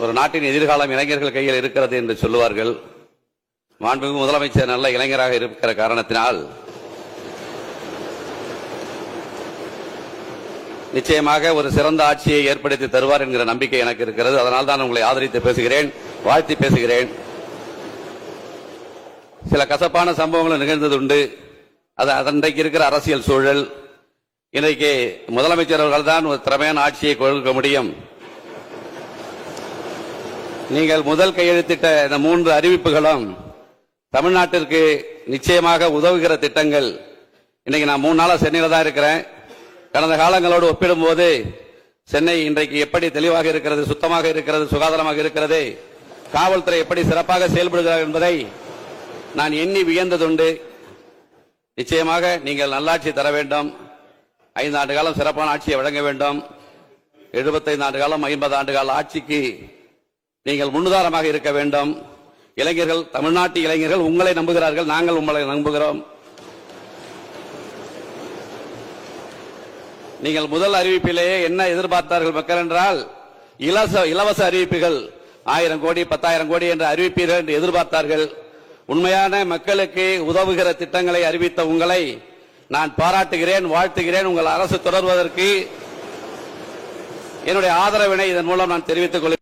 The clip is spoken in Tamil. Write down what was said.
ஒரு நாட்டின் எதிர்காலம் இளைஞர்கள் கையில் இருக்கிறது என்று சொல்லுவார்கள். மாண்புமிகு முதலமைச்சர் நல்ல இளைஞராக இருக்கிற காரணத்தினால் நிச்சயமாக ஒரு சிறந்த ஆட்சியை ஏற்படுத்தி தருவார் என்கிற நம்பிக்கை எனக்கு இருக்கிறது. அதனால் தான் உங்களை ஆதரித்து பேசுகிறேன், வாழ்த்தி பேசுகிறேன். சில கசப்பான சம்பவங்கள் நிகழ்ந்தது உண்டு. அது அன்றைக்கு இருக்கிற அரசியல் சூழல். இன்றைக்கு முதலமைச்சர் அவர்கள் தான் ஒரு திறமையான ஆட்சியை கொடுக்க முடியும். நீங்கள் முதல் கையெழுத்திட்ட இந்த 3 அறிவிப்புகளும் தமிழ்நாட்டிற்கு நிச்சயமாக உதவுகிற திட்டங்கள். இன்னைக்கு நான் 3 நாளா சென்னையில தான் இருக்கிறேன். கடந்த காலங்களோடு ஒப்பிடும்போது சென்னை இன்றைக்கு எப்படி தெளிவாக இருக்கிறது, சுத்தமாக இருக்கிறது, சுகாதாரமாக இருக்கிறது, காவல்துறை எப்படி சிறப்பாக செயல்படுகிறார் என்பதை நான் எண்ணி வியந்ததுண்டு. நிச்சயமாக நீங்கள் நல்லாட்சி தர வேண்டும். 5 ஆண்டு காலம் சிறப்பான ஆட்சியை வழங்க வேண்டும். 75 ஆண்டு காலம் 50 ஆண்டு கால ஆட்சிக்கு நீங்கள் முன்னுதாரணமாக இருக்க வேண்டும். இளைஞர்கள், தமிழ்நாட்டு இளைஞர்கள் உங்களை நம்புகிறார்கள், நாங்கள் உங்களை நம்புகிறோம். நீங்கள் முதல் அறிவிப்பிலேயே என்ன எதிர்பார்த்தார்கள் மக்கள் என்றால், இலவச அறிவிப்புகள் 1000 கோடி 10,000 கோடி என்று அறிவிப்பீர்கள் என்று எதிர்பார்த்தார்கள். உண்மையான மக்களுக்கு உதவுகிற திட்டங்களை அறிவித்த உங்களை நான் பாராட்டுகிறேன், வாழ்த்துகிறேன். உங்கள் அரசு தொடர்வதற்கு என்னுடைய ஆதரவினை இதன் மூலம் நான் தெரிவித்துக் கொள்கிறேன்.